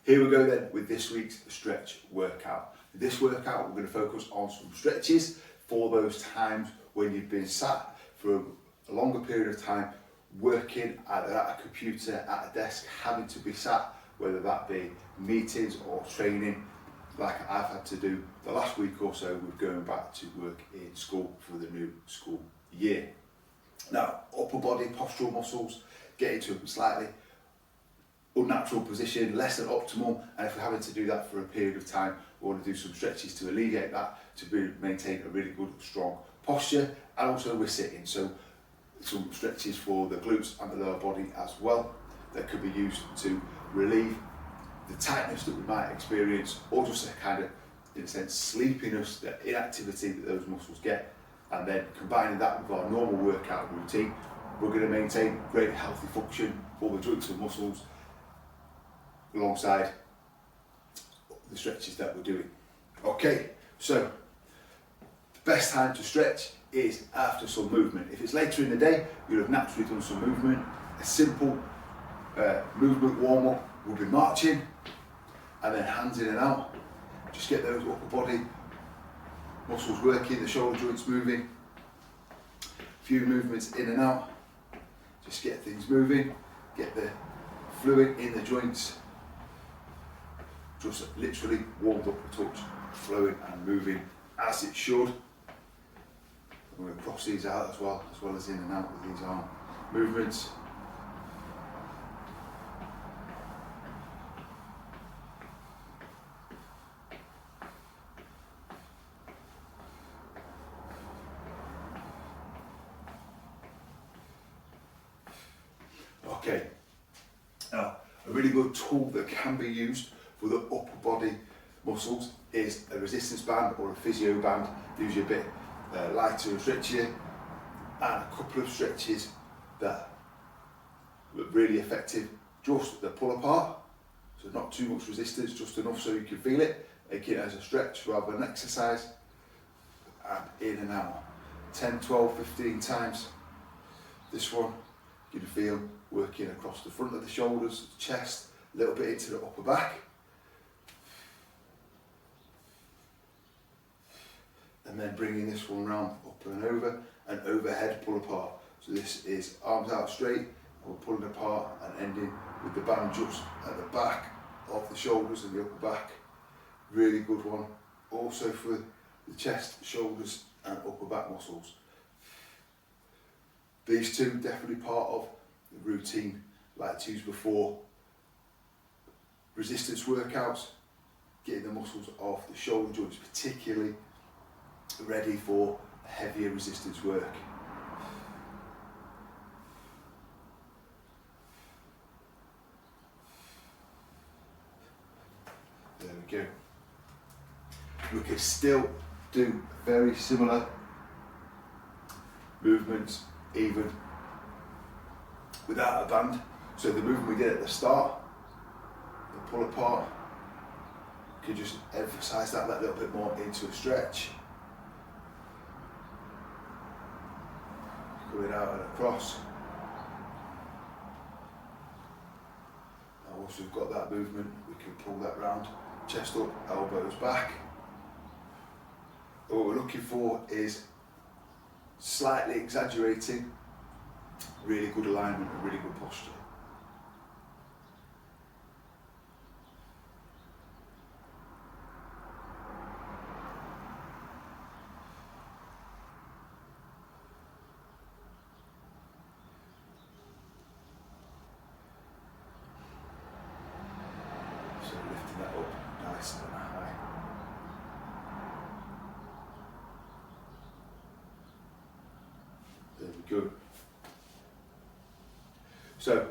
Here we go then with this week's stretch workout. In this workout, we're going to focus on some stretches for those times when you've been sat for a longer period of time, working at a computer, at a desk, having to be sat, whether that be meetings or training, like I've had to do the last week or so with going back to work in school for the new school year. Now, upper body postural muscles get into a slightly unnatural position, less than optimal, and if we're having to do that for a period of time, we want to do some stretches to alleviate that, to maintain a really good, strong posture, and also we're sitting, so some stretches for the glutes and the lower body as well that could be used to relieve the tightness that we might experience, or just a kind of, in a sense, sleepiness, the inactivity that those muscles get, and then combining that with our normal workout routine, we're going to maintain great healthy function for the joints and muscles alongside the stretches that we're doing. Okay, so the best time to stretch is after some movement. If it's later in the day, you'll have naturally done some movement. A simple movement warm-up will be marching, and then hands in and out. Just get those upper body muscles working, the shoulder joints moving. A few movements in and out. Just get things moving, get the fluid in the joints. Just literally warmed up a touch, flowing and moving as it should. I'm going to cross these out as well as in and out with these arm movements. Okay, now a really good tool that can be used for the upper body muscles is a resistance band or a physio band, usually a bit lighter and stretchier, and a couple of stretches that are really effective, just the pull apart, so not too much resistance, just enough so you can feel it, making it as a stretch rather than exercise, and in and out, 10, 12, 15 times. This one you can feel working across the front of the shoulders, the chest, a little bit into the upper back. And then bringing this one round, up and over, and overhead pull apart. So this is arms out straight, and we're pulling apart and ending with the band just at the back of the shoulders and the upper back. Really good one. Also for the chest, shoulders, and upper back muscles. These two definitely part of the routine, like to use before resistance workouts, getting the muscles off the shoulder joints, particularly ready for heavier resistance work. There we go. We can still do very similar movements even without a band. So the movement we did at the start, the pull apart, you can just emphasise that a little bit more into a stretch. Going out and across. Now once we've got that movement, we can pull that round, chest up, elbows back. What we're looking for is slightly exaggerating, really good alignment and really good posture. So lifting that up nice and high. There we go. So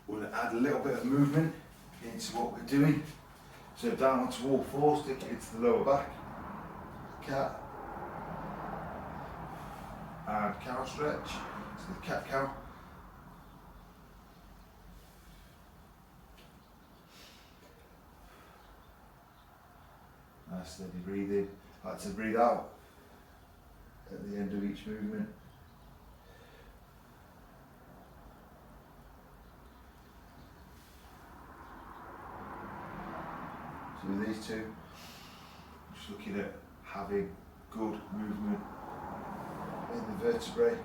we're going to add a little bit of movement into what we're doing. So down onto all fours, stick it into the lower back. Cat. And cow stretch. So the cat-cow. Nice steady breathing. I like to breathe out at the end of each movement. So with these two, just looking at having good movement in the vertebrae,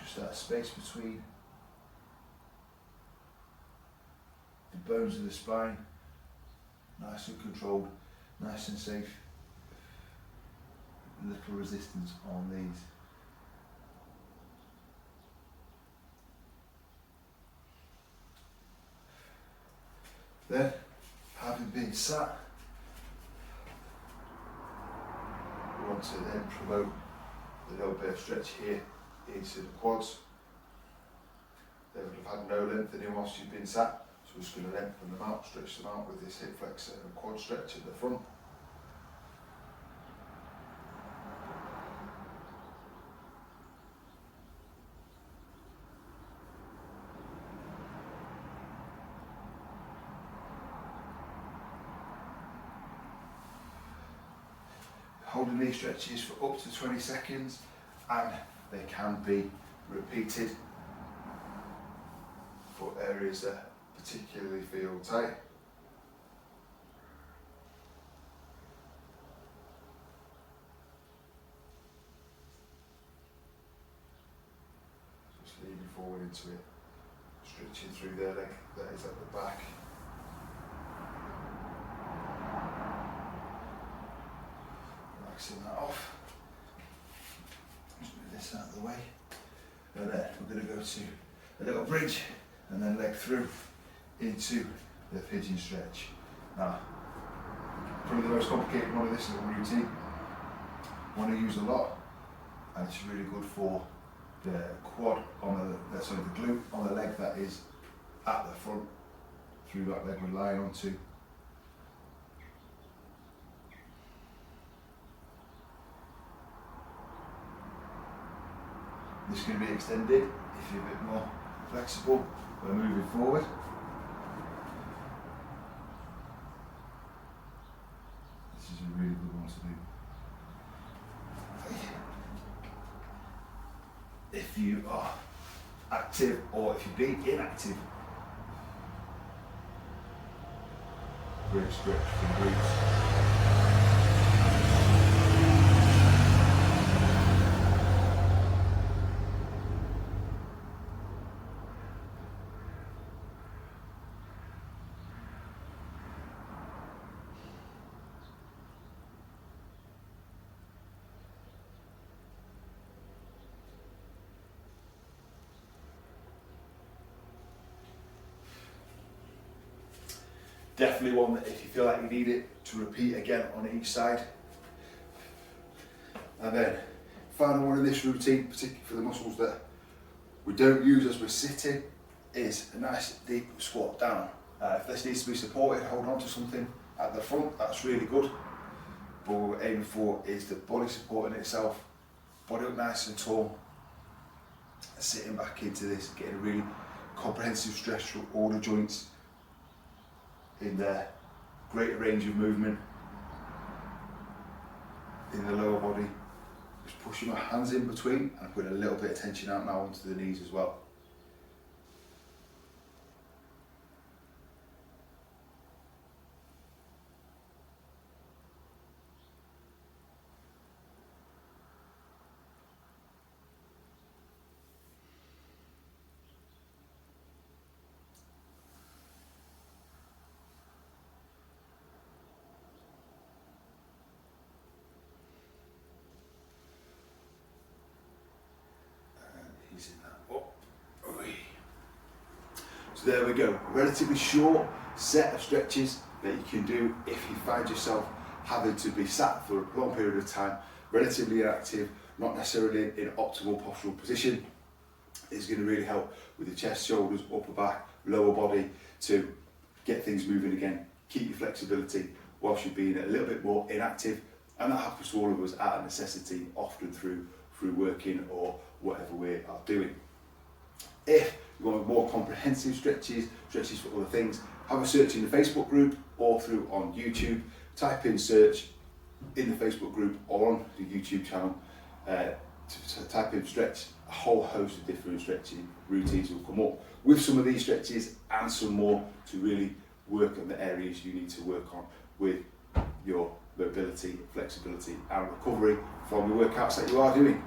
just that space between the bones of the spine, nice and controlled, nice and safe, little resistance on these. Then, having been sat, we want to then promote the little bit of stretch here into the quads. They would have had no lengthening whilst you've been sat, so we're just going to lengthen them out, stretch them out with this hip flexor and quad stretch at the front. Holding these stretches for up to 20 seconds, and they can be repeated for areas that particularly feel tight. Just leaning forward into it, stretching through their leg that is at the back. Relaxing that off. Just move this out of the way. And then we're going to go to a little bridge and then leg through into the pigeon stretch. Now, probably the most complicated one of this little routine. One I use a lot, and it's really good for the quad on the glute on the leg that is at the front, through that leg we're lying onto. This can be extended if you're a bit more flexible when moving forward. This is a really good one to do. If you are active or if you're being inactive, great stretch for the glutes. Definitely one that if you feel like you need it, to repeat again on each side. And then, final one in this routine, particularly for the muscles that we don't use as we're sitting, is a nice deep squat down. If this needs to be supported, hold on to something at the front, that's really good. But what we're aiming for is the body supporting itself, body up nice and tall, sitting back into this, getting a really comprehensive stretch through all the joints in there, greater range of movement in the lower body. Just pushing my hands in between and putting a little bit of tension out now onto the knees as well. Easing that up. So there we go, a relatively short set of stretches that you can do if you find yourself having to be sat for a long period of time, relatively inactive, not necessarily in optimal postural position. It's going to really help with the chest, shoulders, upper back, lower body to get things moving again, keep your flexibility whilst you're being a little bit more inactive, and that happens to all of us at a necessity, often through working or whatever we are doing. If you want more comprehensive stretches for other things, have a search in the Facebook group or through on YouTube. Type in search in the Facebook group or on the YouTube channel, to type in stretch, a whole host of different stretching routines will come up with some of these stretches and some more to really work on the areas you need to work on with your mobility, flexibility and recovery from the workouts that you are doing.